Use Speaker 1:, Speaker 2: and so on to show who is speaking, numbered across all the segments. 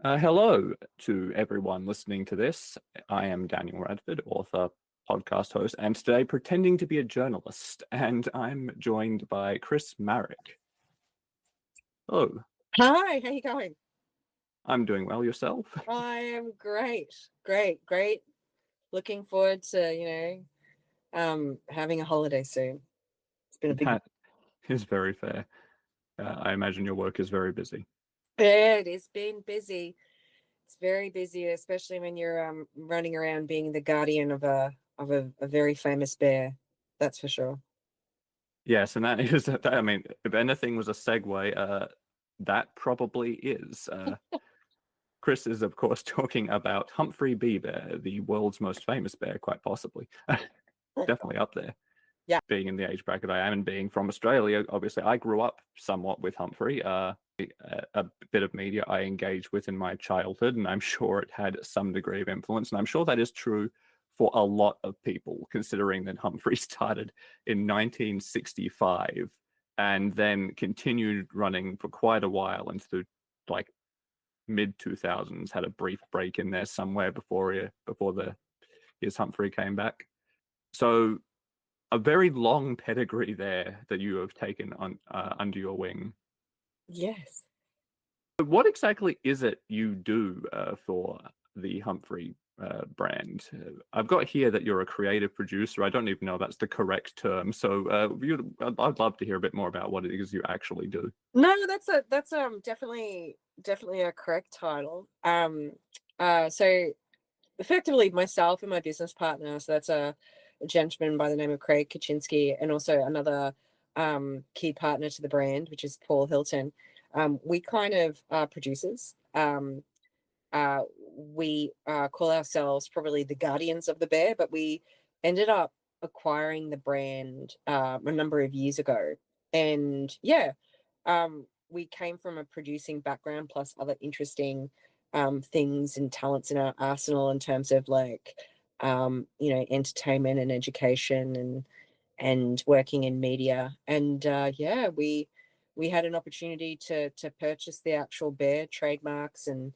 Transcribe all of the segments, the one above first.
Speaker 1: Hello to everyone listening to this. I am Daniel Radford, author, podcast host, and today pretending to be a journalist. And I'm joined by Kris Maric. Hello,
Speaker 2: Hi, how you going?
Speaker 1: I'm doing well. Yourself?
Speaker 2: I am great, great. Looking forward to, having a holiday soon. It's been a big
Speaker 1: That is very fair. I imagine your work is very busy.
Speaker 2: bed. It's been busy. It's very busy, especially when you're running around being the guardian of a very famous bear. That's for sure.
Speaker 1: Yes, and that is, I mean, if anything was a segue, that probably is. Kris is, of course, talking about Humphrey B. Bear, the world's most famous bear, quite possibly. Definitely up there.
Speaker 2: Yeah.
Speaker 1: Being in the age bracket I am and being from Australia, obviously I grew up somewhat with Humphrey. A bit of media I engaged with in my childhood, and I'm sure it had some degree of influence. And I'm sure that is true for a lot of people, considering that Humphrey started in 1965 and then continued running for quite a while into like mid 2000s. Had a brief break in there somewhere before his Humphrey came back. So a very long pedigree there that you have taken on under your wing.
Speaker 2: Yes.
Speaker 1: But what exactly is it you do for the Humphrey brand? I've got here that you're a creative producer. I don't even know if that's the correct term. So I'd love to hear a bit more about what it is you actually do.
Speaker 2: No, that's definitely a correct title. So effectively myself and my business partner, so that's a gentleman by the name of Craig Kaczynski, and also another key partner to the brand, which is Paul Hilton. We kind of are producers. Uh, we call ourselves probably the guardians of the bear, but we ended up acquiring the brand a number of years ago. And yeah, we came from a producing background plus other interesting things and talents in our arsenal in terms of entertainment and education and working in media. And yeah, we had an opportunity to purchase the actual bear trademarks and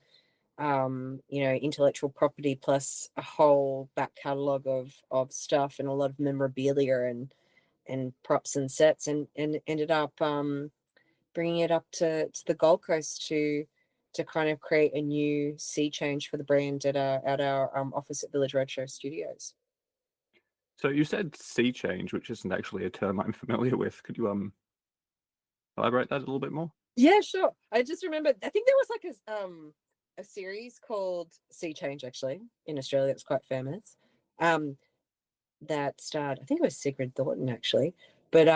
Speaker 2: intellectual property, plus a whole back catalogue of stuff and a lot of memorabilia and props and sets, and ended up bringing it up to the Gold Coast to kind of create a new sea change for the brand at our office at Village Roadshow Studios.
Speaker 1: So you said sea change, which isn't actually a term I'm familiar with. Could you elaborate that a little bit more?
Speaker 2: Yeah, sure. I just remember, I think there was like a series called Sea Change, actually, in Australia, that's quite famous. That starred, I think it was Sigrid Thornton, actually, but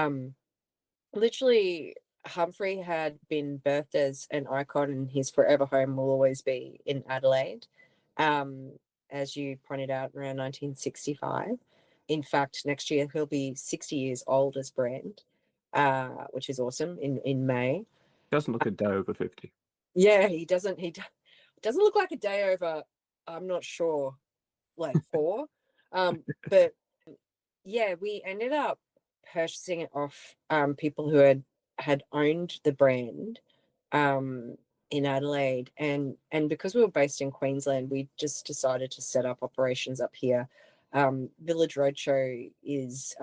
Speaker 2: literally Humphrey had been birthed as an icon, and his forever home will always be in Adelaide. Um, as you pointed out, around 1965. In fact, next year he'll be 60 years old as brand, which is awesome. In May.
Speaker 1: Doesn't look a day over 50.
Speaker 2: Yeah, he doesn't. Doesn't look like a day over. I'm not sure, like 4. But yeah, we ended up purchasing it off people who had owned the brand in Adelaide, and because we were based in Queensland, we just decided to set up operations up here. Village Roadshow is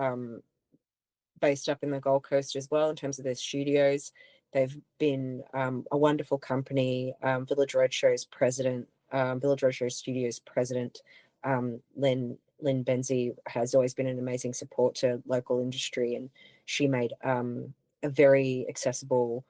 Speaker 2: based up in the Gold Coast as well in terms of their studios. They've been a wonderful company. Village Roadshow's president, Village Roadshow Studios president, Lynn Benzie, has always been an amazing support to local industry, and she made a very accessible,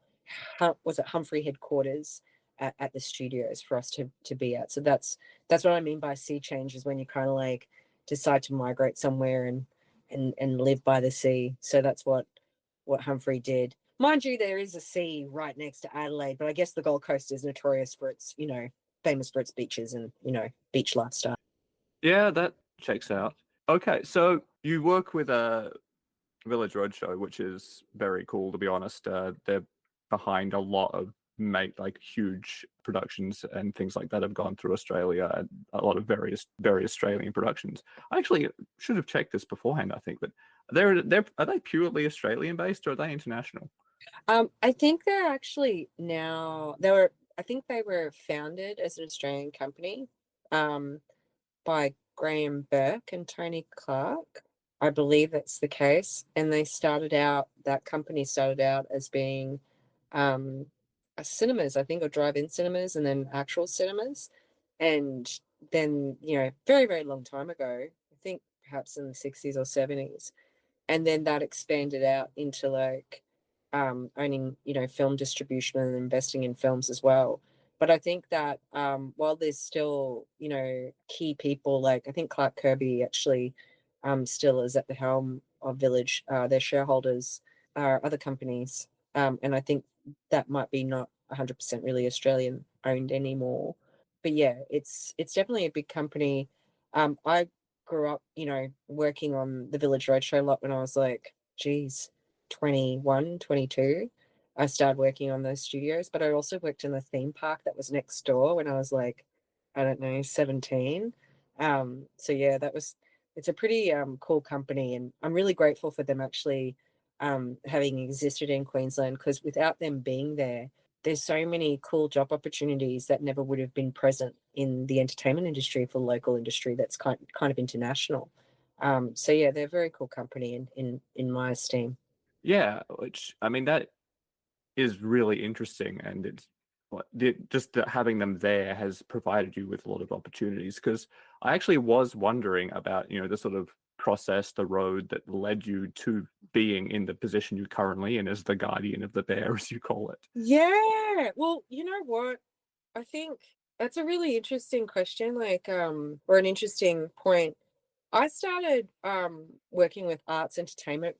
Speaker 2: was it Humphrey headquarters at the studios for us to be at. So that's what I mean by sea change, is when you kind of like decide to migrate somewhere and live by the sea. So that's what Humphrey did. Mind you, there is a sea right next to Adelaide, but I guess the Gold Coast is notorious for its, famous for its beaches and, beach lifestyle.
Speaker 1: Yeah, that checks out. Okay, so you work with a Village Roadshow, which is very cool, to be honest. They're behind a lot of huge productions and things like that have gone through Australia, and a lot of very Australian productions. I actually should have checked this beforehand, I think, but are they purely Australian based, or are they international?
Speaker 2: I think they're actually now, they were I think they were founded as an Australian company um, by Graham Burke and Tony Clark. I believe that's the case. And that company started out as being um, a cinemas, I think, or drive-in cinemas, and then actual cinemas. And then, very, very long time ago, I think perhaps in the 60s or 70s, and then that expanded out into like owning film distribution and investing in films as well. But I think that while there's still key people, like I think Clark Kirby actually still is at the helm of Village. Their shareholders are other companies, and I think that might be not 100% really Australian owned anymore. But yeah, it's definitely a big company. I grew up, working on the Village Roadshow a lot when I was like, geez, 21, 22. I started working on those studios, but I also worked in the theme park that was next door when I was like, I don't know, 17. So yeah, it's a pretty cool company, and I'm really grateful for them actually having existed in Queensland, because without them being there, there's so many cool job opportunities that never would have been present in the entertainment industry for local industry that's kind of international. So yeah, they're a very cool company in my esteem.
Speaker 1: Yeah, which I mean that is really interesting, and it's just that having them there has provided you with a lot of opportunities. Because I actually was wondering about the sort of process, the road that led you to being in the position you're currently in as the guardian of the bear, as you call it.
Speaker 2: Yeah. Well, you know what? I think that's a really interesting question, like, or an interesting point. I started working with arts entertainment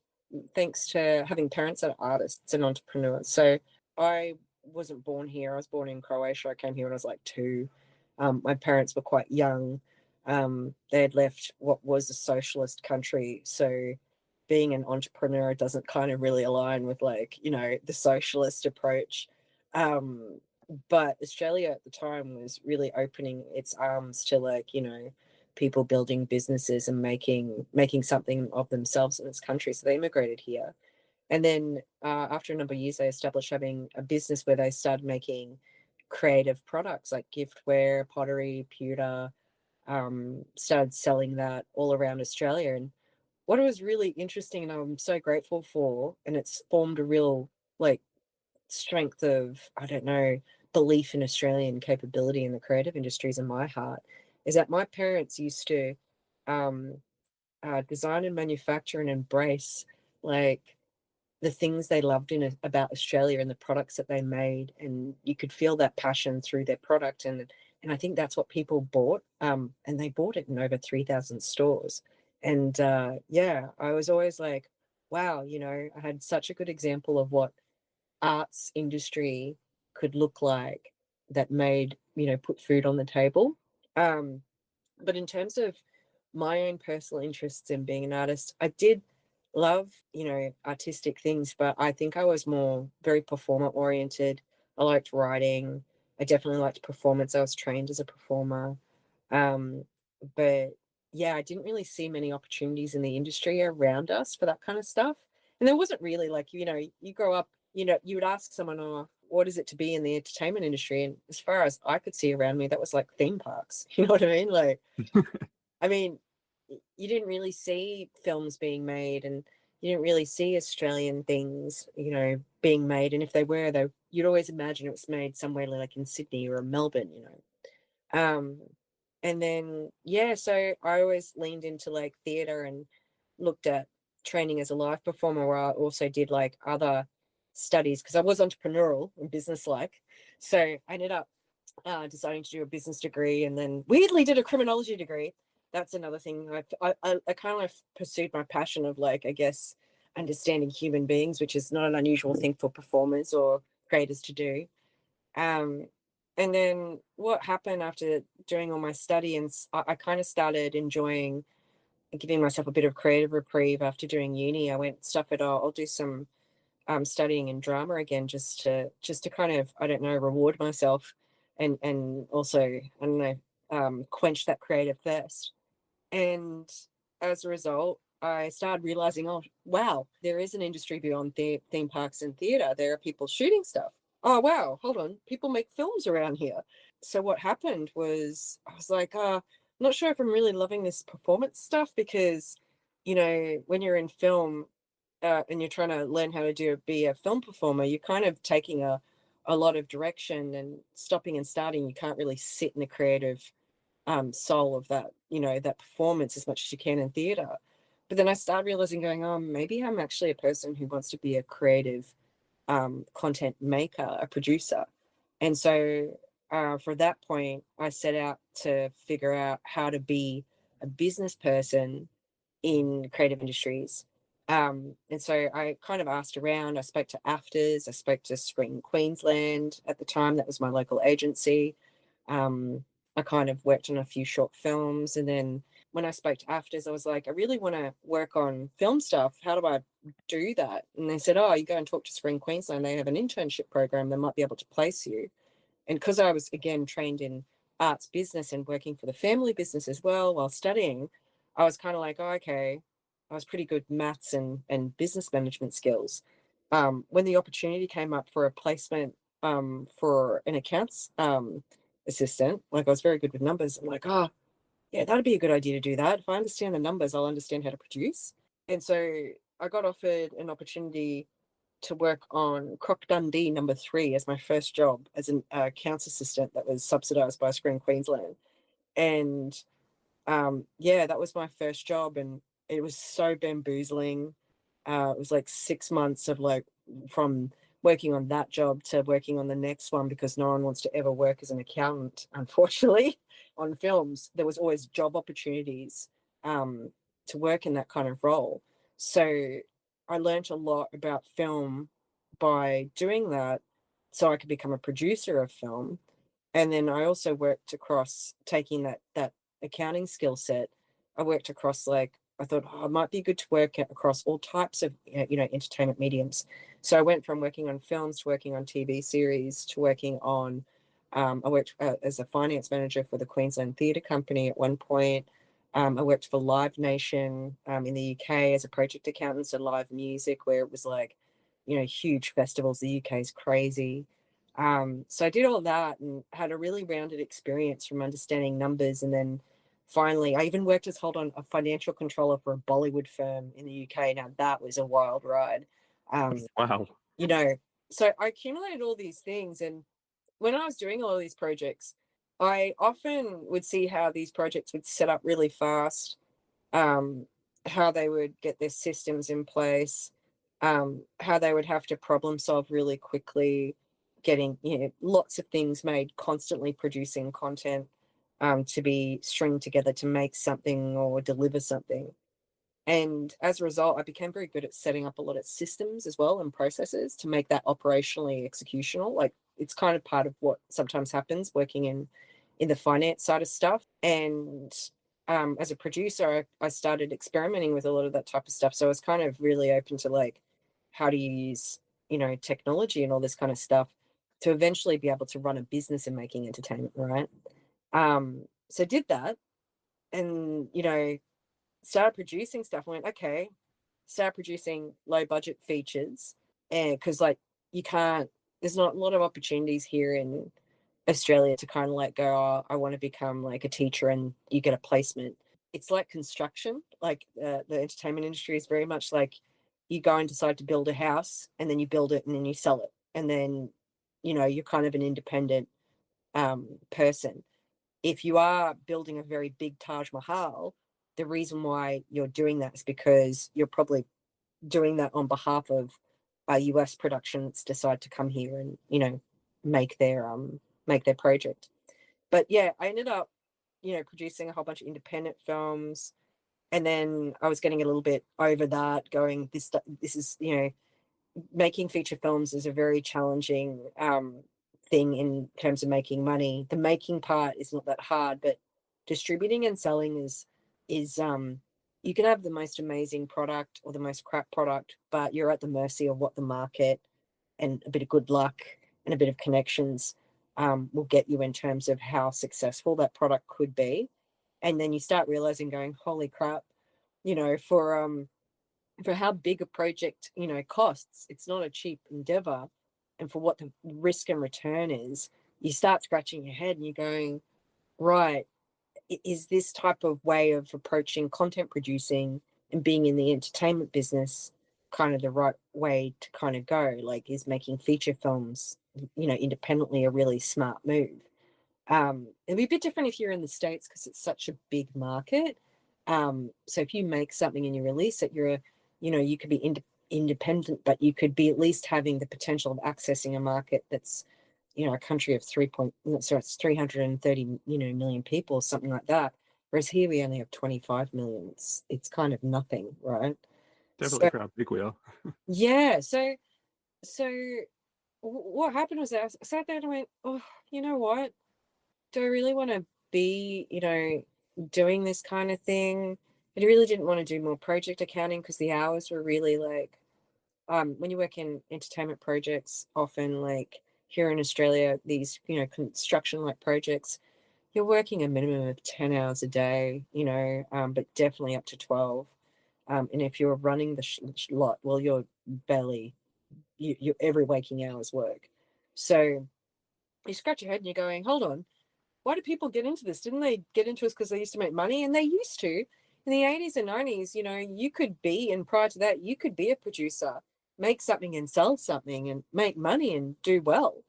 Speaker 2: thanks to having parents that are artists and entrepreneurs. So I wasn't born here. I was born in Croatia. I came here when I was like 2. My parents were quite young. They had left what was a socialist country. So being an entrepreneur doesn't kind of really align with like, the socialist approach. Um, but Australia at the time was really opening its arms to like, people building businesses and making something of themselves in this country. So they immigrated here. And then after a number of years, they established having a business where they started making creative products like giftware, pottery, pewter, started selling that all around Australia. And what was really interesting and I'm so grateful for, and it's formed a real like strength of, I don't know, belief in Australian capability in the creative industries in my heart, is that my parents used to um, design and manufacture and embrace like the things they loved about Australia and the products that they made, and you could feel that passion through their product, and I think that's what people bought, and they bought it in over 3,000 stores, and yeah, I was always like, wow, I had such a good example of what arts industry could look like that made put food on the table. Um, but in terms of my own personal interests in being an artist, I did love, artistic things, but I think I was more very performer oriented. I liked writing. I definitely liked performance. I was trained as a performer. Um, but yeah, I didn't really see many opportunities in the industry around us for that kind of stuff. And there wasn't really like, you grow up, you would ask someone, oh, what is it to be in the entertainment industry? And as far as I could see around me, that was like theme parks. You know what I mean? Like, I mean, you didn't really see films being made, and you didn't really see Australian things, being made. And if they were, you'd always imagine it was made somewhere like in Sydney or Melbourne. Um, and then, yeah, so I always leaned into like theatre and looked at training as a live performer, where I also did like other studies because I was entrepreneurial and business-like. So I ended up deciding to do a business degree, and then weirdly did a criminology degree. That's another thing. I kind of pursued my passion of like, I guess, understanding human beings, which is not an unusual thing for performers or creators to do. Um, and then what happened after doing all my study, and I kind of started enjoying giving myself a bit of creative reprieve after doing uni. I went, stuff it, I'll do some studying in drama again, just to kind of, I don't know, reward myself, and also, I don't know, quench that creative thirst. And as a result, I started realizing, oh wow, there is an industry beyond theme parks and theatre. There are people shooting stuff. oh wow, hold on, people make films around here. So what happened was I was like, I'm not sure if I'm really loving this performance stuff, because when you're in film, and you're trying to learn how to be a film performer, you're kind of taking a lot of direction and stopping and starting. You can't really sit in the creative soul of that, that performance as much as you can in theater. But then I started realizing, going, oh, maybe I'm actually a person who wants to be a creative content maker, a producer. And so for that point, I set out to figure out how to be a business person in creative industries. And so I kind of asked around. I spoke to AFTRS, I spoke to Screen Queensland at the time. That was my local agency. I kind of worked on a few short films. And then when I spoke to AFTRS, I was like, I really want to work on film stuff. How do I do that? And they said, oh, you go and talk to Screen Queensland. They have an internship program. They might be able to place you. And because I was, again, trained in arts business and working for the family business as well while studying, I was kind of like, oh, okay, I was pretty good maths and business management skills. When the opportunity came up for a placement for an accounts assistant, like I was very good with numbers. I'm like, oh, yeah, that'd be a good idea to do that. If I understand the numbers, I'll understand how to produce. And so I got offered an opportunity to work on Croc Dundee #3 as my first job as an accounts assistant that was subsidised by Screen Queensland. And yeah, that was my first job, and it was so bamboozling. It was like 6 months of like from working on that job to working on the next one, because no one wants to ever work as an accountant, unfortunately. On films, there was always job opportunities to work in that kind of role. So I learned a lot about film by doing that, so I could become a producer of film. And then I also worked across taking that accounting skill set. I worked across, like, I thought, oh, it might be good to work across all types of entertainment mediums. So I went from working on films to working on TV series to working on. I worked as a finance manager for the Queensland Theatre Company at one point. I worked for Live Nation in the UK as a project accountant, so live music, where it was like, huge festivals. The UK is crazy. So I did all that and had a really rounded experience from understanding numbers. And then finally, I even worked as, hold on, a financial controller for a Bollywood firm in the UK. Now that was a wild ride.
Speaker 1: Wow.
Speaker 2: You know, so I accumulated all these things. And when I was doing all of these projects, I often would see how these projects would set up really fast, um, how they would get their systems in place, how they would have to problem solve really quickly, getting lots of things made, constantly producing content to be stringed together to make something or deliver something. And as a result, I became very good at setting up a lot of systems as well and processes to make that operationally executional. Like, it's kind of part of what sometimes happens working in the finance side of stuff. And as a producer, I started experimenting with a lot of that type of stuff. So I was kind of really open to, like, how to use technology and all this kind of stuff to eventually be able to run a business in making entertainment, right? So did that, and started producing stuff. I went, okay, start producing low budget features. And because, like, you can't, there's not a lot of opportunities here in Australia to kind of like go, oh, I want to become like a teacher and you get a placement. It's like construction. Like the entertainment industry is very much like you go and decide to build a house, and then you build it and then you sell it. And then, you're kind of an independent person. If you are building a very big Taj Mahal, the reason why you're doing that is because you're probably doing that on behalf of a US production that's decide to come here and make their make their project. But yeah, I ended up producing a whole bunch of independent films, and then I was getting a little bit over that, going, this is making feature films is a very challenging thing in terms of making money. The making part is not that hard, but distributing and selling is you can have the most amazing product or the most crap product, but you're at the mercy of what the market and a bit of good luck and a bit of connections will get you in terms of how successful that product could be. And then you start realizing, going, holy crap, you know, for how big a project costs, it's not a cheap endeavor. and for what the risk and return is, you start scratching your head and you're going, right, is this type of way of approaching content producing and being in the entertainment business kind of the right way to kind of go? Like, is making feature films, independently a really smart move? It'll be a bit different if you're in the States because it's such a big market. So if you make something and you release it, you could be independent, but you could be at least having the potential of accessing a market that's, a country of 330 million people, something like that. Whereas here we only have 25 million. It's kind of nothing, right?
Speaker 1: Definitely
Speaker 2: So
Speaker 1: for how big we are.
Speaker 2: yeah, so what happened was I sat there and I went, oh, you know what? Do I really want to be, doing this kind of thing? I really didn't want to do more project accounting because the hours were really like, when you work in entertainment projects, often like here in Australia, these, construction like projects, you're working a minimum of 10 hours a day, but definitely up to 12. And if you're running the lot, well, you're barely, your every waking hour's work. So you scratch your head and you're going, hold on, why do people get into this? Didn't they get into this because they used to make money? And they used to. In the 80s and 90s, you could be, and prior to that, you could be a producer, make something and sell something and make money and do well.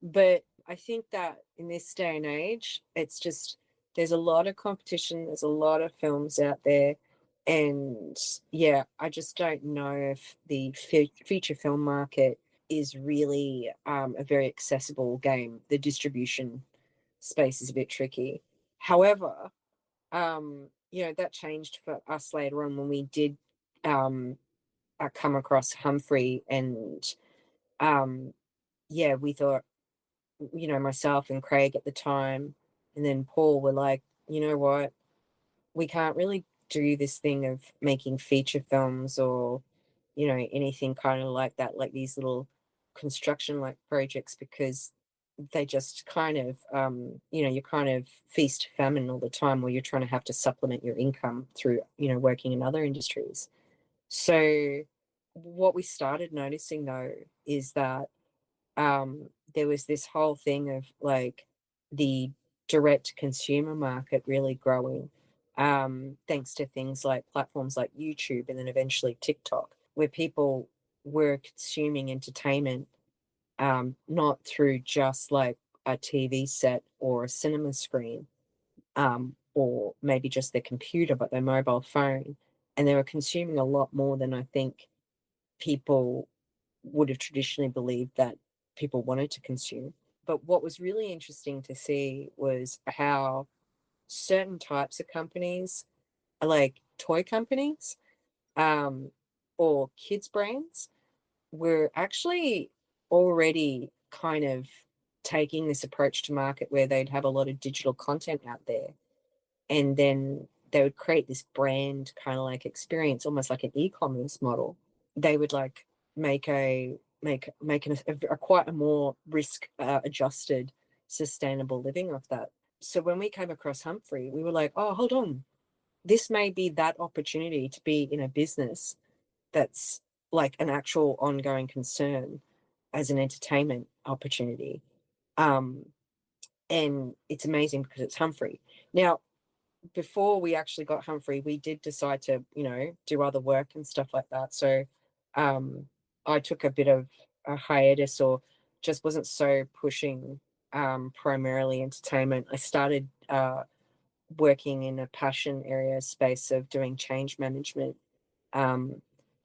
Speaker 2: But I think that in this day and age, it's just, there's a lot of competition, there's a lot of films out there. And yeah, I just don't know if the feature film market is really a very accessible game. The distribution space is a bit tricky. However, that changed for us later on when we did come across Humphrey, and we thought, myself and Craig at the time, and then Paul were like, you know what, we can't really do this thing of making feature films or, anything kind of like that, like these little construction like projects, because they just kind of, you're kind of feast famine all the time, where you're trying to have to supplement your income through, working in other industries. So what we started noticing though is that there was this whole thing of like the direct consumer market really growing, thanks to things like platforms like YouTube and then eventually TikTok, where people were consuming entertainment, not through just like a TV set or a cinema screen, or maybe just their computer, but their mobile phone. And they were consuming a lot more than I think people would have traditionally believed that people wanted to consume. But what was really interesting to see was how certain types of companies, like toy companies, um, or kids brands, were actually already kind of taking this approach to market where they'd have a lot of digital content out there, and then they would create this brand kind of like experience, almost like an e-commerce model. They would like make a quite a more risk adjusted sustainable living of that. So when we came across Humphrey, we were like, oh, hold on, this may be that opportunity to be in a business that's like an actual ongoing concern as an entertainment opportunity. And it's amazing because it's Humphrey. Now, before we actually got Humphrey, we did decide to, do other work and stuff like that. So I took a bit of a hiatus, or just wasn't so pushing primarily entertainment. I started working in a passion area space of doing change management,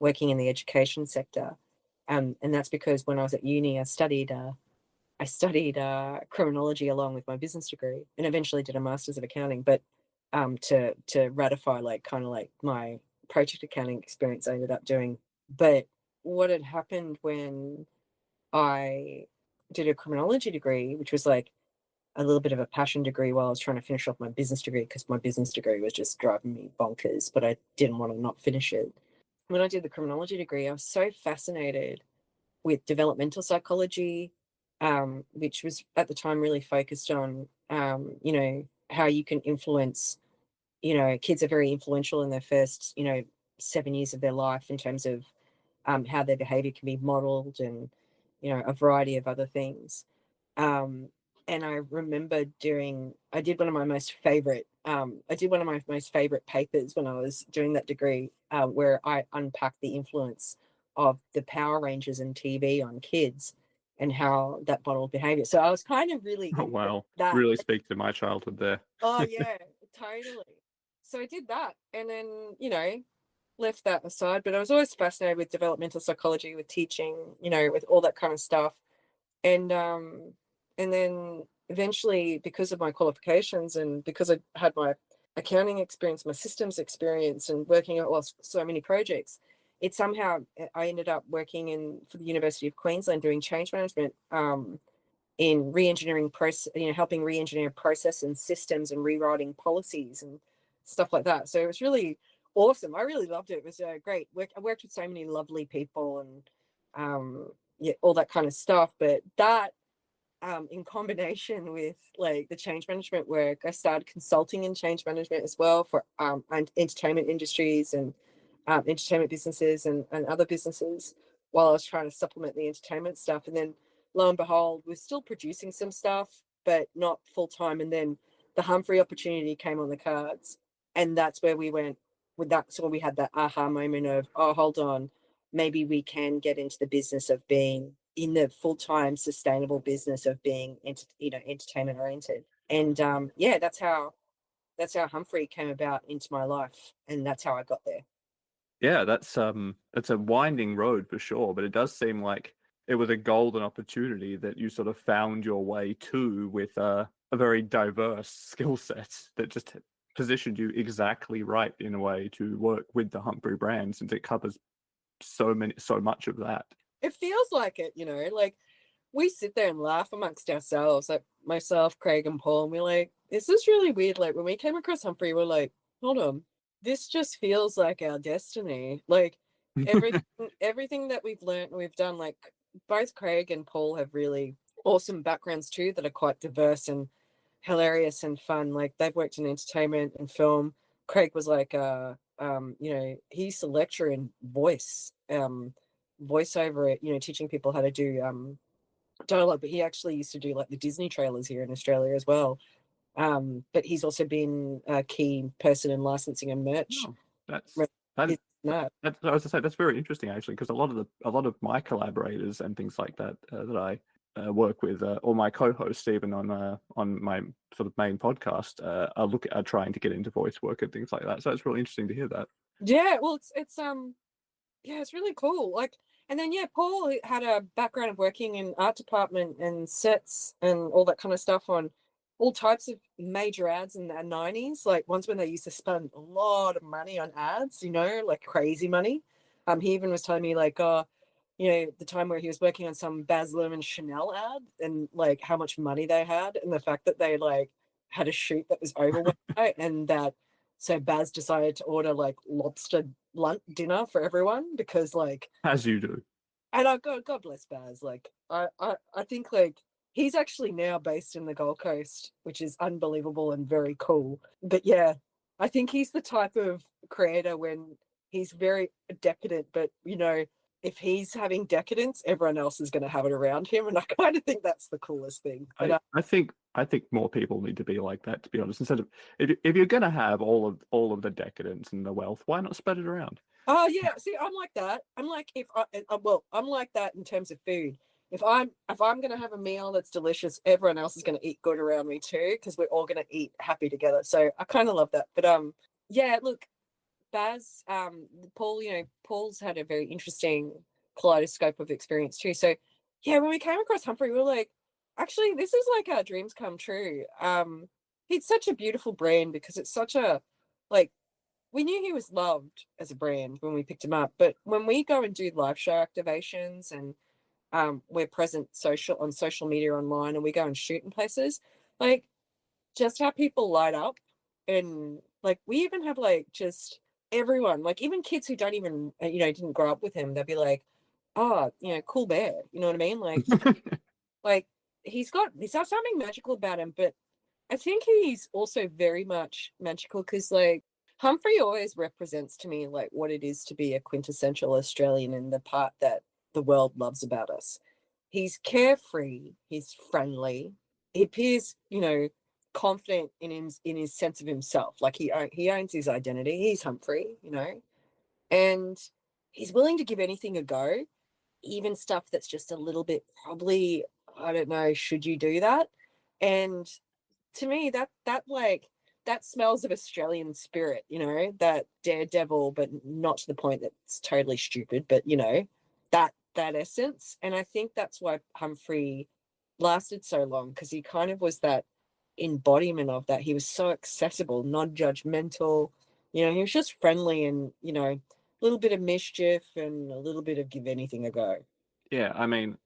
Speaker 2: working in the education sector. And that's because when I was at uni, I studied criminology along with my business degree, and eventually did a master's of accounting. But to ratify like kind of like my project accounting experience I ended up doing. But what had happened when I did a criminology degree, which was like a little bit of a passion degree while I was trying to finish off my business degree, because my business degree was just driving me bonkers, but I didn't want to not finish it. When I did the criminology degree, I was so fascinated with developmental psychology, which was at the time really focused on, how you can influence, kids are very influential in their first, 7 years of their life in terms of how their behavior can be modeled, and a variety of other things. And I remember I did one of my most favorite papers when I was doing that degree, where I unpacked the influence of the Power Rangers and TV on kids and how that modeled behavior. So I was kind of really
Speaker 1: Oh
Speaker 2: into
Speaker 1: wow,
Speaker 2: that.
Speaker 1: really speak to my childhood there.
Speaker 2: Oh yeah, totally. So I did that, and then left that aside. But I was always fascinated with developmental psychology, with teaching, with all that kind of stuff. And then eventually, because of my qualifications and because I had my accounting experience, my systems experience, and working at so many projects, I ended up working for the University of Queensland doing change management, in re-engineering process, helping re-engineer process and systems and rewriting policies and stuff like that. So it was really awesome. I really loved it. It was great work. I worked with so many lovely people and yeah, all that kind of stuff. But that in combination with like the change management work, I started consulting in change management as well for and entertainment industries and entertainment businesses and other businesses while I was trying to supplement the entertainment stuff. And then lo and behold, we're still producing some stuff, but not full time. And then the Humphrey opportunity came on the cards. And that's where we went with that. So we had that aha moment of, oh, hold on, maybe we can get into the business of being in the full-time sustainable business of being entertainment oriented. And yeah, that's how Humphrey came about into my life, and that's how I got there.
Speaker 1: Yeah, that's a winding road for sure, but it does seem like it was a golden opportunity that you sort of found your way to with a very diverse skill set that just positioned you exactly right in a way to work with the Humphrey brand, since it covers so much of that.
Speaker 2: It feels like it, like we sit there and laugh amongst ourselves, like myself, Craig, and Paul, and we're like, this is really weird. Like when we came across Humphrey, we're like, hold on, this just feels like our destiny. Like everything that we've learned and we've done, like both Craig and Paul have really awesome backgrounds too that are quite diverse and hilarious and fun. Like they've worked in entertainment and film. Craig was like he used to lecture in voiceover, teaching people how to do dialogue, but he actually used to do like the Disney trailers here in Australia as well. But he's also been a key person in licensing and merch.
Speaker 1: Oh, that,
Speaker 2: No.
Speaker 1: I was to say that's very interesting actually, because a lot of my collaborators and things like that that I work with, or my co-hosts even on my sort of main podcast, are trying to get into voice work and things like that. So it's really interesting to hear that.
Speaker 2: Yeah, well, it's yeah, it's really cool. Like, and then yeah, Paul had a background of working in art department and sets and all that kind of stuff on all types of major ads in the 90s, like ones when they used to spend a lot of money on ads, like crazy money. He even was telling me like, the time where he was working on some Baz Luhrmann Chanel ad and like how much money they had and the fact that they like had a shoot that was over one night, and that so Baz decided to order like lobster lunch dinner for everyone because like,
Speaker 1: As you do.
Speaker 2: and God bless Baz. Like I think like he's actually now based in the Gold Coast, which is unbelievable and very cool. But yeah, I think he's the type of creator when he's very decadent, but if he's having decadence, everyone else is going to have it around him, and I kind of think that's the coolest thing. But
Speaker 1: I think more people need to be like that, to be honest. Instead of, if you're going to have all of the decadence and the wealth, why not spread it around?
Speaker 2: oh yeah, see, I'm like that. I'm like I'm like that in terms of food. If I'm gonna have a meal that's delicious, everyone else is gonna eat good around me too, because we're all gonna eat happy together. So I kind of love that. But yeah, look, Baz, Paul, Paul's had a very interesting kaleidoscope of experience too. So yeah, when we came across Humphrey, we were like, actually, this is like our dreams come true. He's such a beautiful brand because it's such a like we knew he was loved as a brand when we picked him up, but when we go and do live show activations and we're present on social media online and we go and shoot in places, like just how people light up, and like we even have like just everyone, like even kids who don't even didn't grow up with him, they'll be like, oh, cool bear, you know what I mean? Like he's got something magical about him, but I think he's also very much magical because like Humphrey always represents to me like what it is to be a quintessential Australian and the part that the world loves about us. he's carefree, he's friendly, he appears, confident in his sense of himself. Like he owns his identity. He's Humphrey, and he's willing to give anything a go, even stuff that's just a little bit probably, I don't know, should you do that? And to me, that smells of Australian spirit, that daredevil, but not to the point that it's totally stupid, but that essence. And I think that's why Humphrey lasted so long, because he kind of was that embodiment of that. He was so accessible, non-judgmental. He was just friendly and, a little bit of mischief and a little bit of give anything a go.
Speaker 1: Yeah, I mean,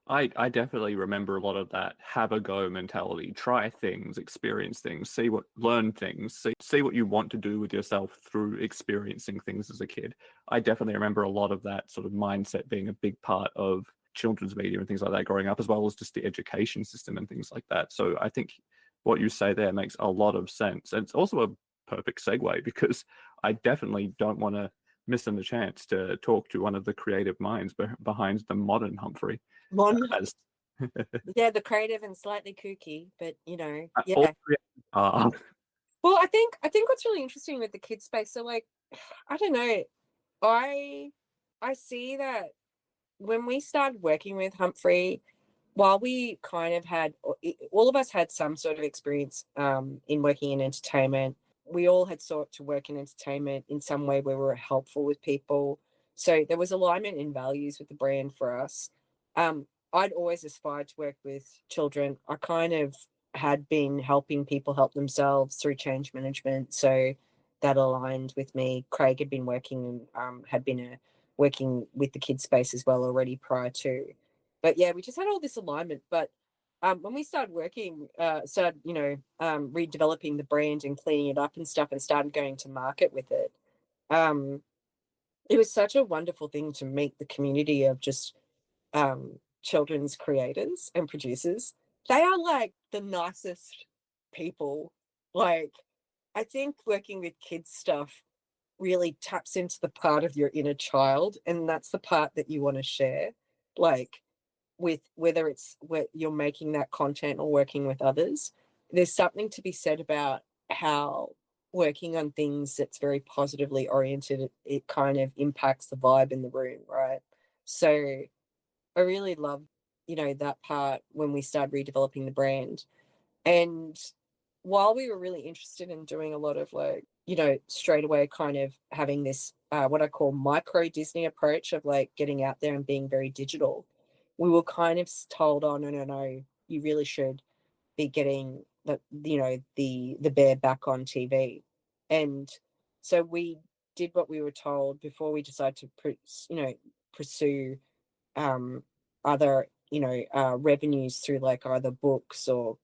Speaker 1: I definitely remember a lot of that have a go mentality. Try things, experience things, learn things, see what you want to do with yourself through experiencing things as a kid. I definitely remember a lot of that sort of mindset being a big part of children's media and things like that growing up, as well as just the education system and things like that. So I think what you say there makes a lot of sense. And it's also a perfect segue, because I definitely don't want to missing the chance to talk to one of the creative minds behind the modern Humphrey. As
Speaker 2: Yeah, the creative and slightly kooky, but
Speaker 1: all
Speaker 2: yeah.
Speaker 1: creative are.
Speaker 2: Well, I think what's really interesting with the kids space, so like, I don't know, I I see that when we started working with Humphrey, while we kind of had, all of us had some sort of experience in working in entertainment, we all had sought to work in entertainment in some way where we were helpful with people. So there was alignment in values with the brand for us. Um, I'd always aspired to work with children. I kind of had been helping people help themselves through change management. So that aligned with me. Craig had been working with the kids space as well already prior to. But yeah, we just had all this alignment. But when we started redeveloping the brand and cleaning it up and stuff, and started going to market with it, um, it was such a wonderful thing to meet the community of just children's creators and producers. They are like the nicest people. Like, I think working with kids stuff really taps into the part of your inner child, and that's the part that you want to share. Like, with whether it's where you're making that content or working with others, there's something to be said about how working on things that's very positively oriented, it kind of impacts the vibe in the room, right? So I really love, that part when we started redeveloping the brand. And while we were really interested in doing a lot of like, straight away kind of having this, what I call micro Disney approach of like getting out there and being very digital, we were kind of told, oh, no, no, no, you really should be getting the bear back on TV. And so we did what we were told before we decided to, pursue um, other revenues through like either books or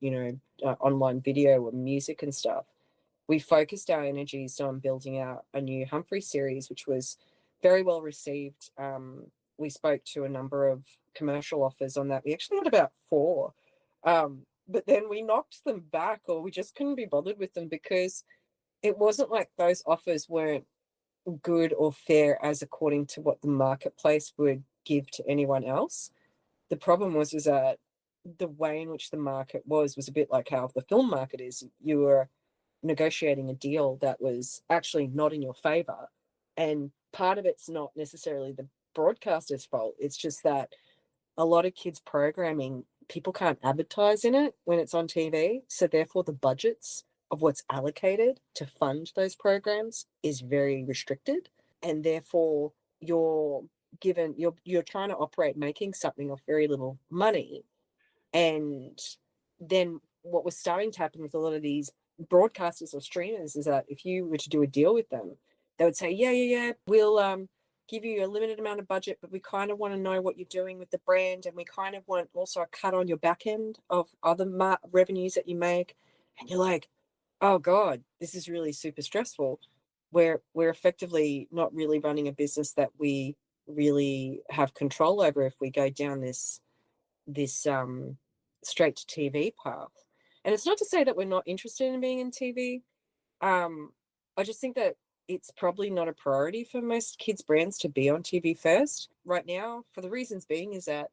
Speaker 2: online video or music and stuff. We focused our energies on building out a new Humphrey series, which was very well received. We spoke to a number of commercial offers on that. We actually had about four, but then we knocked them back, or we just couldn't be bothered with them, because it wasn't like those offers weren't good or fair as according to what the marketplace would give to anyone else. The problem was that the way in which the market was a bit like how the film market is. You were negotiating a deal that was actually not in your favor, and part of it's not necessarily the broadcaster's fault. It's just that a lot of kids programming, people can't advertise in it when it's on TV, so therefore the budgets of what's allocated to fund those programs is very restricted, and therefore you're trying to operate making something off very little money. And then what was starting to happen with a lot of these broadcasters or streamers is that if you were to do a deal with them, they would say, yeah, we'll give you a limited amount of budget, but we kind of want to know what you're doing with the brand, and we kind of want also a cut on your back end of other revenues that you make. And you're like, oh God, this is really super stressful. We're effectively not really running a business that we really have control over if we go down this straight to TV path. And it's not to say that we're not interested in being in TV. I just think that it's probably not a priority for most kids' brands to be on TV first right now, for the reasons being is that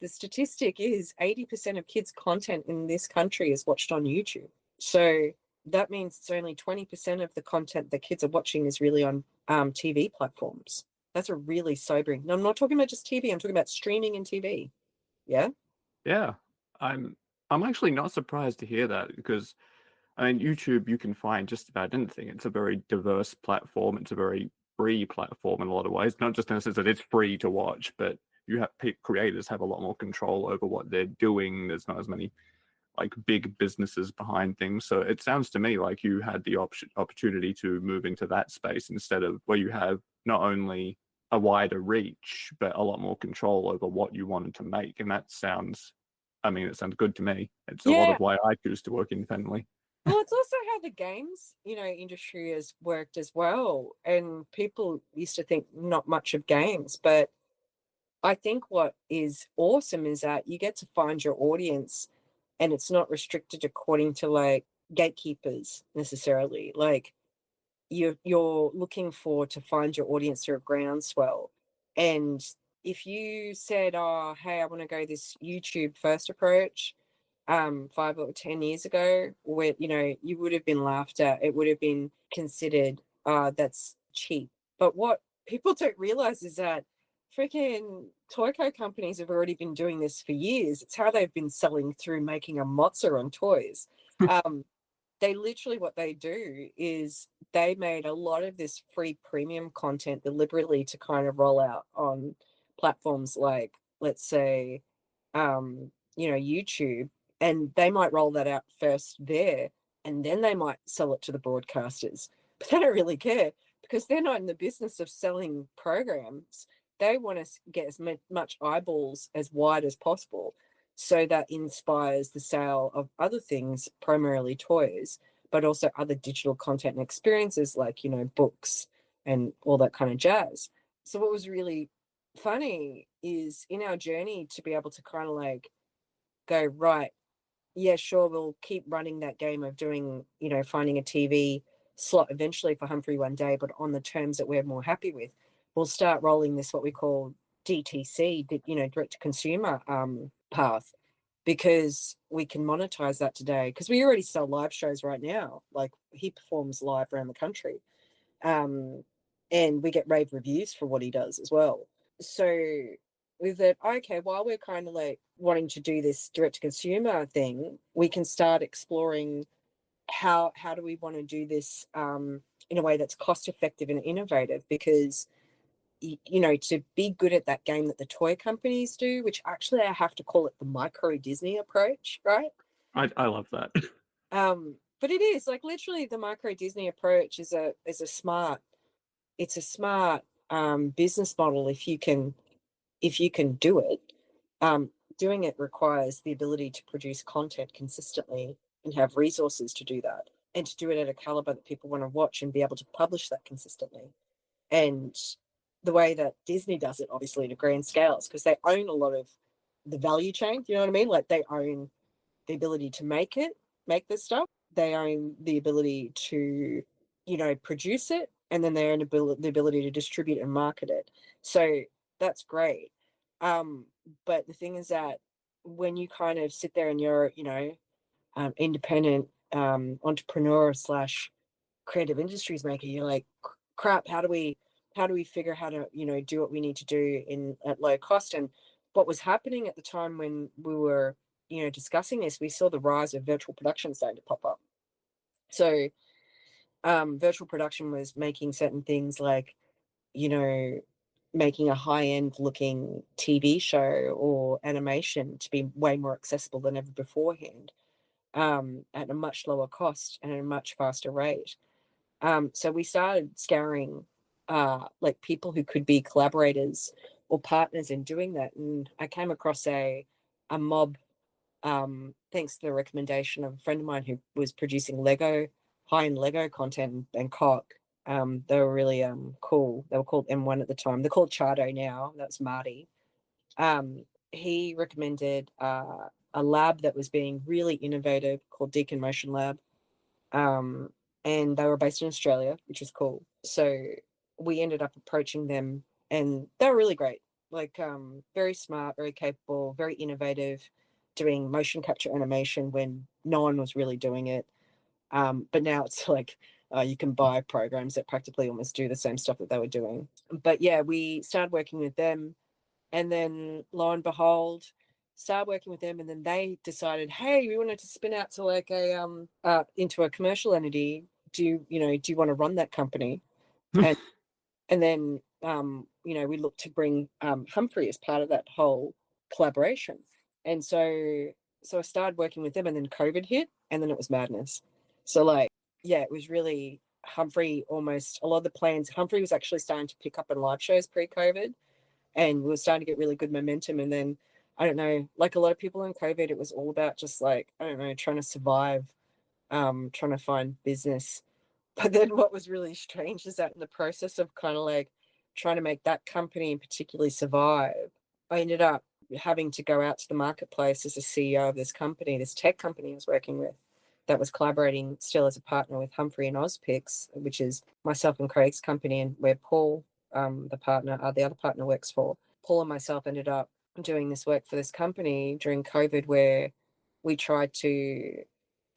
Speaker 2: the statistic is 80% of kids' content in this country is watched on YouTube. So that means it's only 20% of the content that kids are watching is really on TV platforms. That's a really sobering. No, I'm not talking about just TV. I'm talking about streaming and TV. Yeah.
Speaker 1: Yeah, I'm actually not surprised to hear that because I mean YouTube you can find just about anything. It's a very diverse platform. It's a very free platform in a lot of ways. Not just in the sense that it's free to watch, but you have creators have a lot more control over what they're doing. There's not as many like big businesses behind things. So it sounds to me like you had the opportunity to move into that space instead of where you have not only a wider reach, but a lot more control over what you wanted to make. And that sounds, I mean, it sounds good to me. It's a lot
Speaker 2: Yeah.
Speaker 1: of why I choose to work independently.
Speaker 2: Well, it's also how the games, industry has worked as well. And people used to think not much of games, but I think what is awesome is that you get to find your audience and it's not restricted according to like gatekeepers necessarily. Like you're looking for to find your audience through a groundswell. And if you said, oh, hey, I want to go this YouTube first approach, 5 or 10 years ago, where you would have been laughed at. It would have been considered that's cheap. But what people don't realize is that freaking toy co companies have already been doing this for years. It's how they've been selling through making a mozza on toys. They literally, what they do is they made a lot of this free premium content deliberately to kind of roll out on platforms like, let's say, YouTube, and they might roll that out first there, and then they might sell it to the broadcasters. But they don't really care because they're not in the business of selling programs. They want to get as much eyeballs as wide as possible. So that inspires the sale of other things, primarily toys, but also other digital content and experiences like, books and all that kind of jazz. So what was really funny is in our journey to be able to kind of like go, right, yeah, sure, we'll keep running that game of doing, finding a TV slot eventually for Humphrey one day, but on the terms that we're more happy with. We'll start rolling this, what we call DTC, direct to consumer path, because we can monetize that today. Because we already sell live shows right now. Like he performs live around the country. And we get rave reviews for what he does as well. So with it, okay, while we're kind of like wanting to do this direct to consumer thing, we can start exploring how do we want to do this in a way that's cost effective and innovative, because to be good at that game that the toy companies do, which actually I have to call it the micro Disney approach, right?
Speaker 1: I love that.
Speaker 2: But it is like literally the micro Disney approach is a smart business model if you can do it. Doing it requires the ability to produce content consistently and have resources to do that, and to do it at a caliber that people want to watch and be able to publish that consistently. And the way that Disney does it, obviously, in a grand scale, is because they own a lot of the value chain. You know what I mean? Like they own the ability to make this stuff. They own the ability to, produce it, and then they own the ability to distribute and market it. So that's great. But the thing is that when you kind of sit there and you're, independent entrepreneur slash creative industries maker, you're like, crap, how do we figure how to, do what we need to do at low cost? And what was happening at the time when we were, discussing this, we saw the rise of virtual production starting to pop up. So virtual production was making certain things like, making a high-end looking TV show or animation to be way more accessible than ever beforehand, at a much lower cost and at a much faster rate. So we started scouring like people who could be collaborators or partners in doing that. And I came across a mob, thanks to the recommendation of a friend of mine who was producing high-end Lego content in Bangkok. They were really cool. They were called M1 at the time. They're called Chardo now. That's Marty. He recommended a lab that was being really innovative called Deacon Motion Lab. And they were based in Australia, which was cool. So we ended up approaching them, and they were really great. like very smart, very capable, very innovative, doing motion capture animation when no one was really doing it. But now it's like you can buy programs that practically almost do the same stuff that they were doing. But yeah, we started working with them, and then lo and behold, started working with them, and then they decided, hey, we wanted to spin out to like a into a commercial entity. Do you want to run that company? And then we looked to bring Humphrey as part of that whole collaboration. And so I started working with them, and then COVID hit, and then it was madness. So like, yeah, it was really Humphrey. Almost a lot of the plans, Humphrey was actually starting to pick up in live shows pre-COVID, and we were starting to get really good momentum. And then I don't know, like a lot of people in COVID, it was all about just like, I don't know, trying to survive, trying to find business. But then what was really strange is that in the process of kind of like trying to make that company in particularly survive, I ended up having to go out to the marketplace as a CEO of this company, this tech company I was working with, that was collaborating still as a partner with Humphrey and Ozpix, which is myself and Craig's company, and where Paul, the other partner works for. Paul and myself ended up doing this work for this company during COVID, where we tried to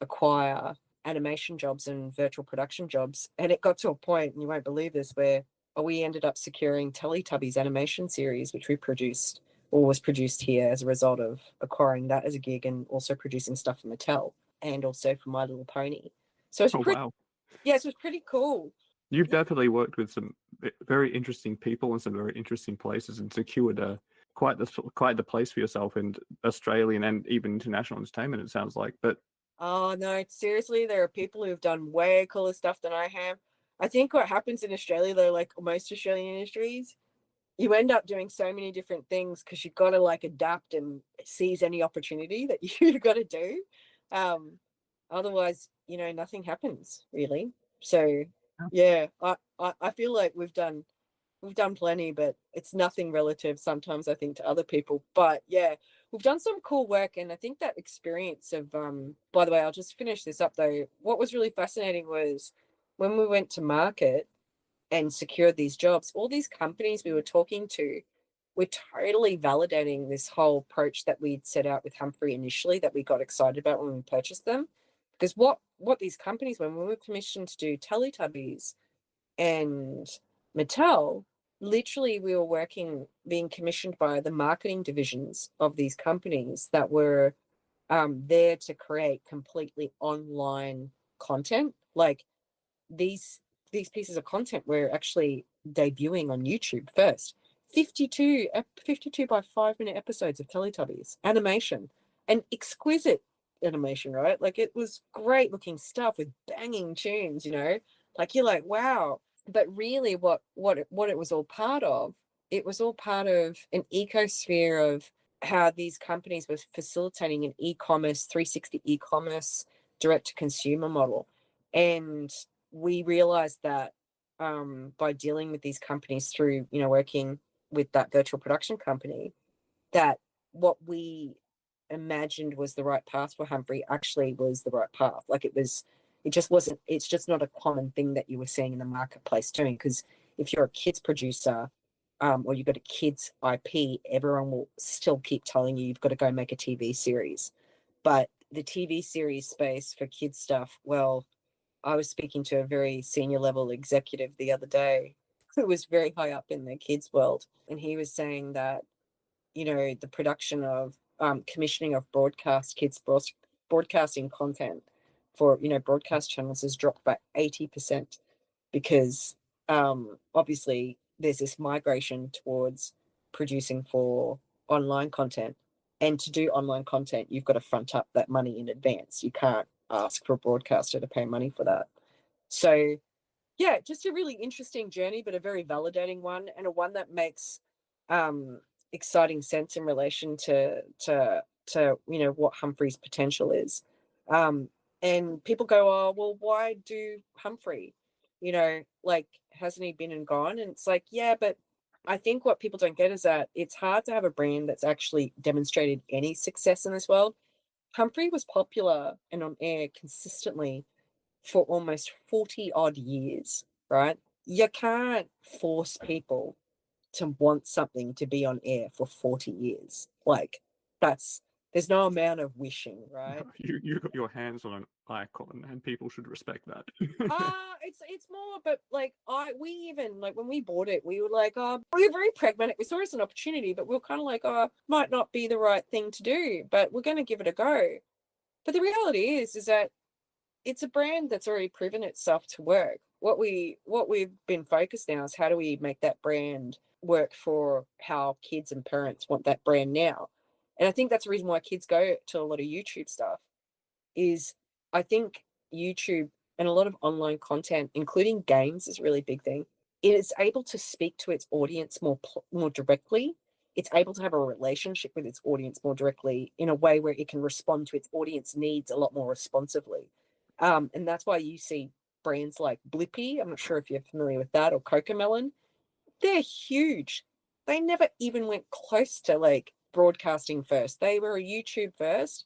Speaker 2: acquire animation jobs and virtual production jobs. And it got to a point, and you won't believe this, where we ended up securing Teletubbies animation series, which we produced or was produced here as a result of acquiring that as a gig, and also producing stuff for Mattel and also for My Little Pony. So it's
Speaker 1: Oh
Speaker 2: pretty,
Speaker 1: wow.
Speaker 2: yeah, so it's pretty cool.
Speaker 1: You've definitely worked with some very interesting people and some very interesting places, and secured quite the place for yourself in Australian and even international entertainment, it sounds like. But
Speaker 2: Oh no, seriously, there are people who've done way cooler stuff than I have. I think what happens in Australia, though, like most Australian industries, you end up doing so many different things because you've got to like adapt and seize any opportunity that you've got to do. Um, Otherwise, nothing happens really. So yeah, I feel like we've done plenty, but it's nothing relative sometimes, I think, to other people. But yeah, we've done some cool work. And I think that experience of, by the way, I'll just finish this up though. What was really fascinating was when we went to market and secured these jobs, all these companies we were talking to were totally validating this whole approach that we'd set out with Humphrey initially, that we got excited about when we purchased them. Because what these companies, when we were commissioned to do Teletubbies and Mattel, literally we were being commissioned by the marketing divisions of these companies that were there to create completely online content. Like these pieces of content were actually debuting on YouTube first. 52 by 5-minute episodes of Teletubbies animation, and exquisite animation, right? Like it was great looking stuff with banging tunes, like you're like, wow. But really what it was all part of, it was all part of an ecosphere of how these companies were facilitating an e-commerce 360 e-commerce direct to consumer model. And we realized that by dealing with these companies through working with that virtual production company, that what we imagined was the right path for Humphrey actually was the right path. Like it just wasn't, it's just not a common thing that you were seeing in the marketplace doing. Because if you're a kids producer, or you've got a kids IP, everyone will still keep telling you you've got to go make a TV series. But the TV series space for kids stuff, well, I was speaking to a very senior level executive the other day who was very high up in the kids world, and he was saying that the production of commissioning of broadcasting content for broadcast channels has dropped by 80%, because obviously there's this migration towards producing for online content, and to do online content you've got to front up that money in advance. You can't ask for a broadcaster to pay money for that. So yeah, just a really interesting journey, but a very validating one, and a one that makes exciting sense in relation to what Humphrey's potential is. And people go, oh well, why do Humphrey? Like, hasn't he been and gone? And it's like, yeah, but I think what people don't get is that it's hard to have a brand that's actually demonstrated any success in this world. Humphrey was popular and on air consistently for almost 40 odd years, right? You can't force people to want something to be on air for 40 years. Like, there's no amount of wishing, right?
Speaker 1: You got your hands on an icon, and people should respect that.
Speaker 2: It's more, but like we even like when we bought it, we were like, we were very pragmatic. We saw it as an opportunity, but we were kind of like, might not be the right thing to do, but we're going to give it a go. But the reality is that it's a brand that's already proven itself to work. What we've been focused now is how do we make that brand work for how kids and parents want that brand now. And I think that's the reason why kids go to a lot of YouTube stuff is I think YouTube and a lot of online content, including games, is a really big thing. It is able to speak to its audience more directly. It's able to have a relationship with its audience more directly in a way where it can respond to its audience needs a lot more responsively. And that's why you see brands like Blippi, I'm not sure if you're familiar with that, or Cocomelon. They're huge. They never even went close to like broadcasting first. They were a YouTube first,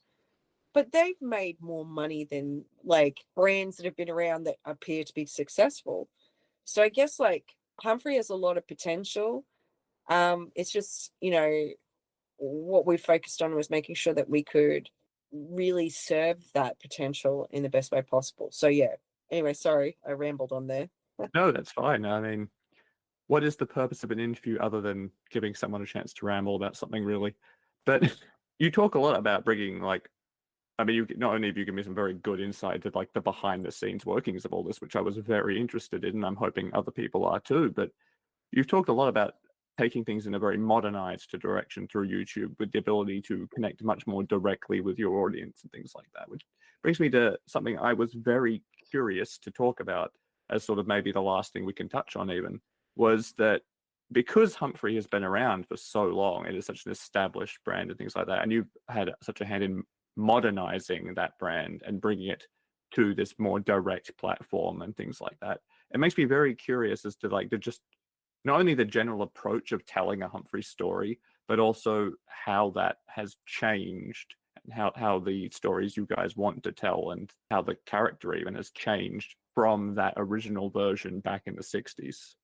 Speaker 2: but they've made more money than like brands that have been around that appear to be successful. So I guess like Humphrey has a lot of potential. It's just, what we focused on was making sure that we could really serve that potential in the best way possible. So yeah. Anyway, sorry, I rambled on there.
Speaker 1: No, that's fine. I mean, what is the purpose of an interview other than giving someone a chance to ramble about something, really? But you talk a lot about bringing, like, I mean, not only have you given me some very good insight to like the behind the scenes workings of all this, which I was very interested in, and I'm hoping other people are too, but you've talked a lot about taking things in a very modernized direction through YouTube with the ability to connect much more directly with your audience and things like that, which brings me to something I was very curious to talk about as sort of maybe the last thing we can touch on even, was that because Humphrey has been around for so long, it is such an established brand and things like that, and you've had such a hand in modernizing that brand and bringing it to this more direct platform and things like that. It makes me very curious as to like just not only the general approach of telling a Humphrey story, but also how that has changed and how the stories you guys want to tell and how the character even has changed from that original version back in the 60s.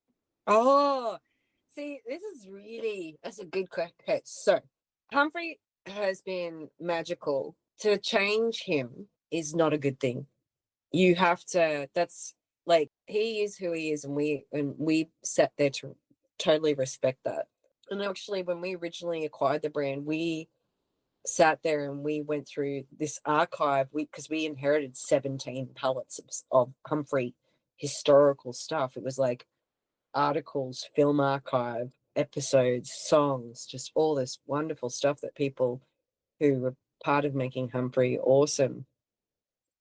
Speaker 2: Oh, see, that's a good question. Okay, so Humphrey has been magical. To change him is not a good thing. You have to, that's like, he is who he is, and we sat there to totally respect that. And actually, when we originally acquired the brand, we sat there and we went through this archive because we inherited 17 pallets of Humphrey historical stuff. It was like articles, film archive, episodes, songs, just all this wonderful stuff that people who were part of making Humphrey awesome,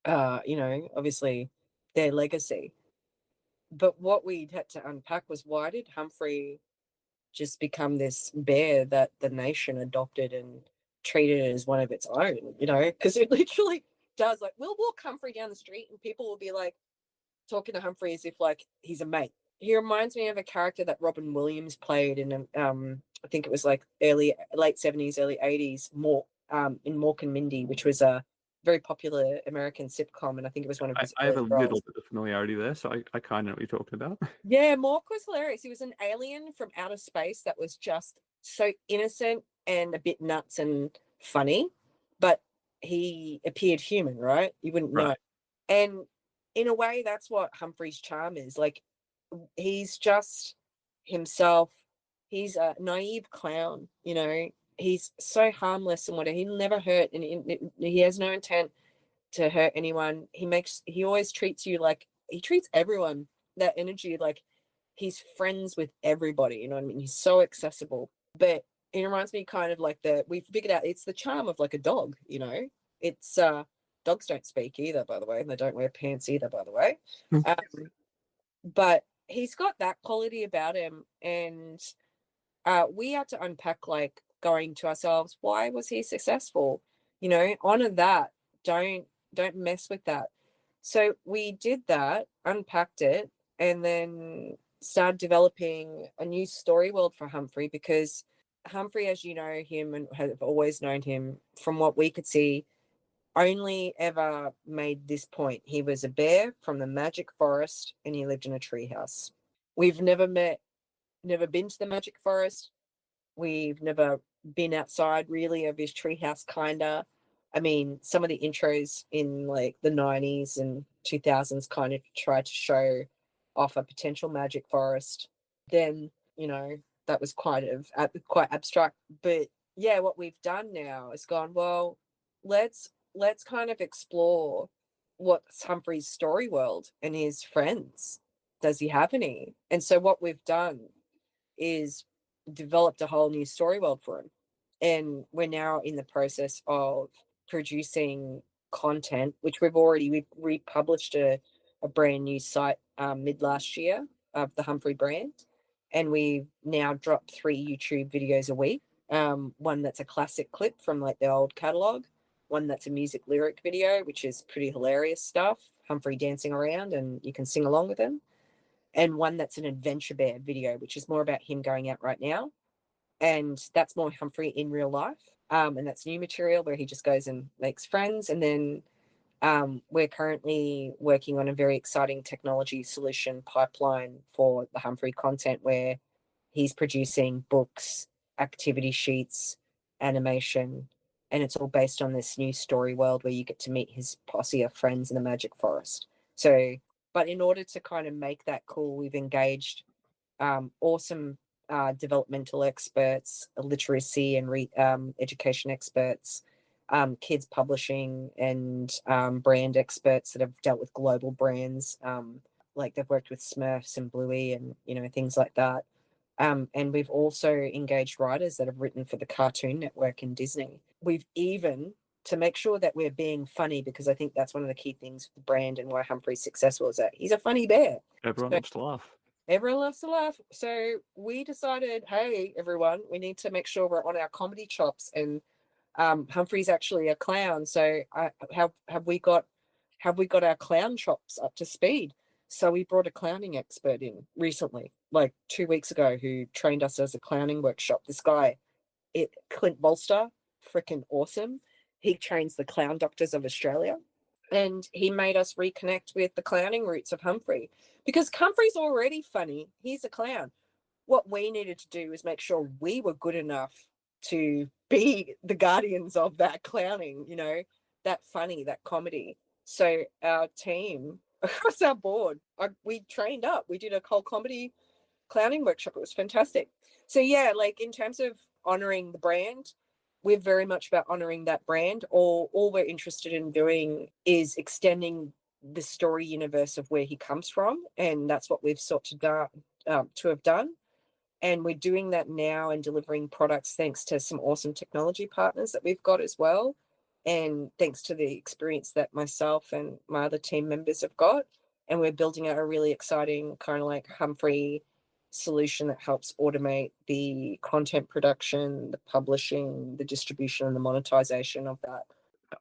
Speaker 2: obviously their legacy. But what we had to unpack was, why did Humphrey just become this bear that the nation adopted and treated as one of its own, because it literally does. Like, we'll walk Humphrey down the street and people will be like talking to Humphrey as if like he's a mate. He reminds me of a character that Robin Williams played in I think it was like late 70s, early 80s, in Mork and Mindy, which was a very popular American sitcom, and I think it was one of his
Speaker 1: I have a
Speaker 2: early roles.
Speaker 1: little bit of familiarity there, so I kind of know what you're talking about.
Speaker 2: Yeah, Mork was hilarious. He was an alien from outer space that was just so innocent and a bit nuts and funny, but he appeared human, right? You wouldn't know.
Speaker 1: Right.
Speaker 2: And in a way, that's what Humphrey's charm is. Like, he's just himself. He's a naive clown, He's so harmless and whatever. He never hurt, and he has no intent to hurt anyone. He always treats you like he treats everyone, that energy, like he's friends with everybody, you know what I mean? He's so accessible. But it reminds me kind of like we've figured out it's the charm of like a dog, It's dogs don't speak either, by the way, and they don't wear pants either, by the way. But he's got that quality about him, and we had to unpack, like, going to ourselves, why was he successful? Honor that. Don't mess with that. So we did that, unpacked it, and then started developing a new story world for Humphrey, because Humphrey, as you know him and have always known him, from what we could see, only ever made this point. He was a bear from the magic forest and he lived in a treehouse. We've never met never been to the Magic Forest. We've never been outside really of his treehouse, kinda. I mean, some of the intros in like the 90s and 2000s kind of tried to show off a potential magic forest. Then, that was quite abstract. But yeah, what we've done now is gone, well, let's kind of explore what's Humphrey's story world and his friends. Does he have any? And so what we've done is developed a whole new story world for him. And we're now in the process of producing content, which we've republished a brand new site mid last year of the Humphrey brand. And we've now dropped 3 YouTube videos a week. One that's a classic clip from like the old catalog, one that's a music lyric video, which is pretty hilarious stuff. Humphrey dancing around and you can sing along with him. And one that's an adventure bear video, which is more about him going out right now. And that's more Humphrey in real life. And that's new material where he just goes and makes friends. And then we're currently working on a very exciting technology solution pipeline for the Humphrey content where he's producing books, activity sheets, animation, and it's all based on this new story world where you get to meet his posse of friends in the Magic Forest. So, but in order to kind of make that cool, we've engaged awesome developmental experts, literacy and education experts, kids publishing and brand experts that have dealt with global brands, like they've worked with Smurfs and Bluey and things like that. And we've also engaged writers that have written for the Cartoon Network and Disney. We've even, to make sure that we're being funny, because I think that's one of the key things with the brand and why Humphrey's successful, is that he's a funny bear.
Speaker 1: Everyone loves to laugh.
Speaker 2: Everyone loves to laugh. So we decided, hey, everyone, we need to make sure we're on our comedy chops. And Humphrey's actually a clown. So have we got our clown chops up to speed? So we brought a clowning expert in recently, like 2 weeks ago, who trained us as a clowning workshop. This guy, Clint Bolster, freaking awesome. He trains the clown doctors of Australia. And he made us reconnect with the clowning roots of Humphrey, because Humphrey's already funny. He's a clown. What we needed to do was make sure we were good enough to be the guardians of that clowning, that funny, that comedy. So our team across our board, we trained up. We did a whole comedy clowning workshop. It was fantastic. So yeah, like in terms of honoring the brand, we're very much about honoring that brand. All we're interested in doing is extending the story universe of where he comes from, and that's what we've sought to have done. And we're doing that now and delivering products thanks to some awesome technology partners that we've got as well, and thanks to the experience that myself and my other team members have got. And we're building out a really exciting kind of like Humphrey solution that helps automate the content production, the publishing, the distribution, and the monetization of that.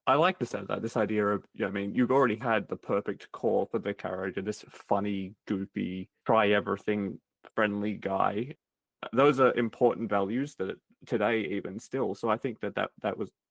Speaker 1: I like this idea of, you've already had the perfect core for the character, this funny, goofy, try everything, friendly guy. Those are important values that today even still. So I think that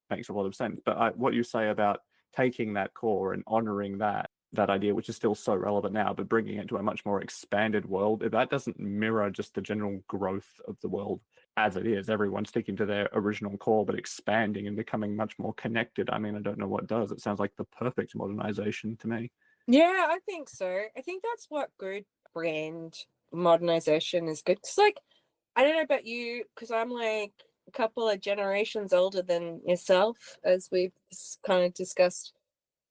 Speaker 1: makes a lot of sense. But what you say about taking that core and honoring that idea, which is still so relevant now, but bringing it to a much more expanded world, if that doesn't mirror just the general growth of the world as it is, everyone sticking to their original core, but expanding and becoming much more connected. I mean, I don't know what does. It sounds like the perfect modernization to me.
Speaker 2: Yeah, I think so. I think that's what good brand modernization is good. Because, like, I don't know about you, because I'm like a couple of generations older than yourself, as we've kind of discussed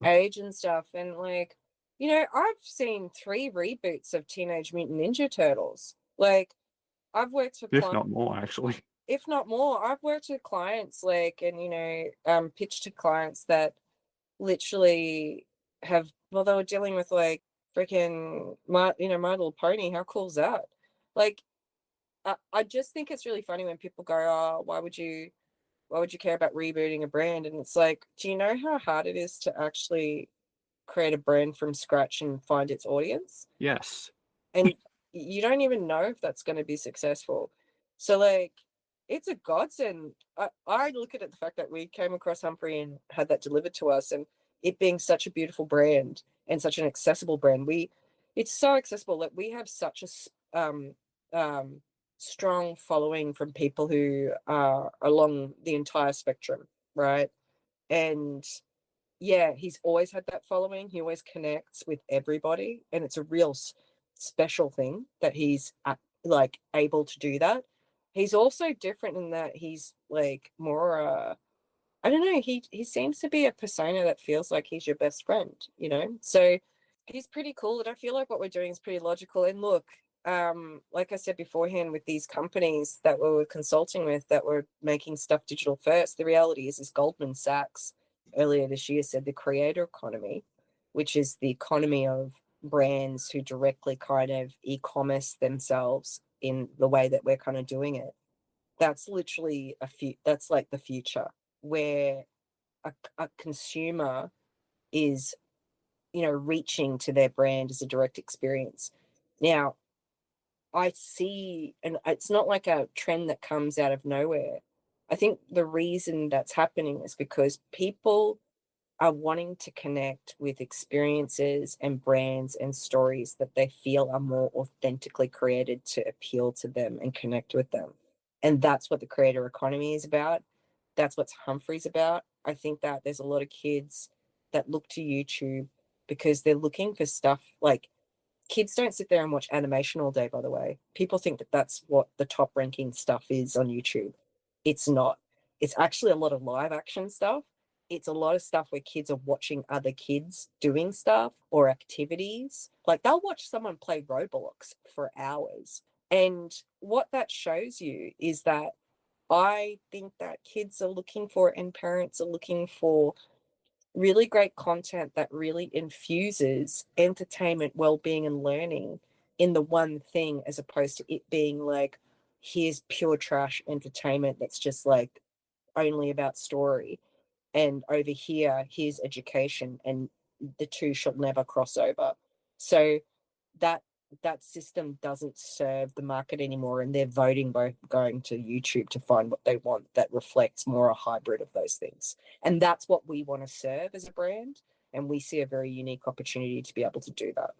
Speaker 2: age and stuff. And like, I've seen 3 reboots of Teenage Mutant Ninja Turtles. Like, I've worked for
Speaker 1: if not more, actually.
Speaker 2: If not more, I've worked with clients like, and pitched to clients that literally they were dealing with like freaking My Little Pony. How cool is that? Like, I just think it's really funny when people go, oh, why would you care about rebooting a brand? And it's like, do you know how hard it is to actually create a brand from scratch and find its audience?
Speaker 1: Yes.
Speaker 2: And you don't even know if that's going to be successful. So like, it's a godsend. I look at it, the fact that we came across Humphrey and had that delivered to us, and it being such a beautiful brand and such an accessible brand. It's so accessible that we have such a strong following from people who are along the entire spectrum, right? And yeah, he's always had that following. He always connects with everybody, and it's a real special thing that he's like able to do that. He's also different in that he's like more I don't know, he seems to be a persona that feels like he's your best friend, you know? So he's pretty cool, and I feel like what we're doing is pretty logical. And look, like I said beforehand, with these companies that we were consulting with that were making stuff digital first, the reality is Goldman Sachs earlier this year said the creator economy, which is the economy of brands who directly kind of e-commerce themselves in the way that we're kind of doing it. That's literally that's like the future, where a consumer is, you know, reaching to their brand as a direct experience. Now, I see, and it's not like a trend that comes out of nowhere. I think the reason that's happening is because people are wanting to connect with experiences and brands and stories that they feel are more authentically created to appeal to them and connect with them. And that's what the creator economy is about. That's what Humphrey's about. I think that there's a lot of kids that look to YouTube because they're looking for stuff like, kids don't sit there and watch animation all day, by the way. People think that that's what the top ranking stuff is on YouTube. It's not. It's actually a lot of live action stuff. It's a lot of stuff where kids are watching other kids doing stuff or activities. Like they'll watch someone play Roblox for hours. And what that shows you is that I think that kids are looking for, and parents are looking for, really great content that really infuses entertainment, well-being, and learning in the one thing, as opposed to it being like, here's pure trash entertainment that's just like only about story, and over here here's education, and the two should never cross over. So that that system doesn't serve the market anymore, and they're voting by going to YouTube to find what they want that reflects more a hybrid of those things. And that's what we want to serve as a brand, and we see a very unique opportunity to be able to do that.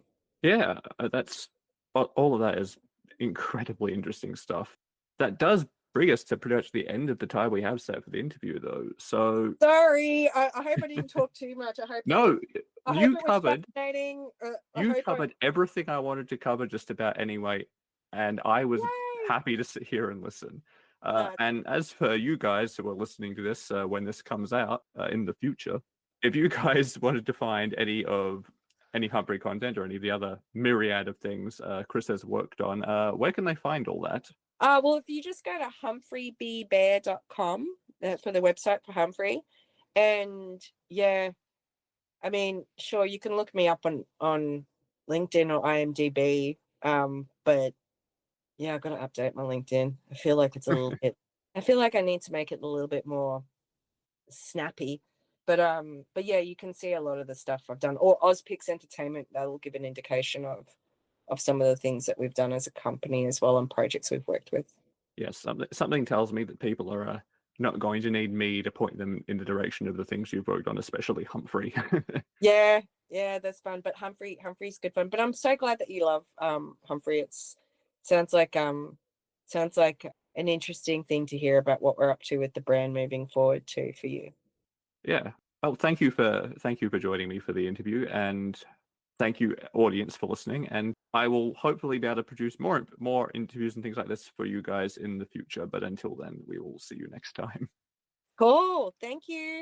Speaker 1: Yeah, that's all of that is incredibly interesting stuff. That does bring us to pretty much the end of the time we have set for the interview, though. So
Speaker 2: Sorry, I hope I didn't talk too much. I hope
Speaker 1: no,
Speaker 2: I hope
Speaker 1: you
Speaker 2: it was
Speaker 1: covered
Speaker 2: fascinating.
Speaker 1: you covered everything I wanted to cover just about anyway, and I was
Speaker 2: Yay!
Speaker 1: happy to sit here and listen.
Speaker 2: No,
Speaker 1: And as for you guys who are listening to this when this comes out in the future, if you guys wanted to find any Humphrey content or any of the other myriad of things Kris has worked on, where can they find all that?
Speaker 2: well, if you just go to humphreybear.com, that's for the website for Humphrey. And yeah, I mean, sure, you can look me up on LinkedIn or IMDb. But yeah, I've got to update my LinkedIn. I feel like it's a little bit, I feel like I need to make it a little bit more snappy. But yeah, you can see a lot of the stuff I've done. Or Ozpix Entertainment, that will give an indication of some of the things that we've done as a company as well, and projects we've worked with.
Speaker 1: Yes, something tells me that people are not going to need me to point them in the direction of the things you've worked on, especially Humphrey.
Speaker 2: Yeah, that's fun. But Humphrey's good fun. But I'm so glad that you love Humphrey. It's sounds like sounds like an interesting thing to hear about what we're up to with the brand moving forward too for you.
Speaker 1: Yeah. Oh, thank you for joining me for the interview, and thank you, audience, for listening. And I will hopefully be able to produce more interviews and things like this for you guys in the future. But until then, we will see you next time.
Speaker 2: Cool. Thank you.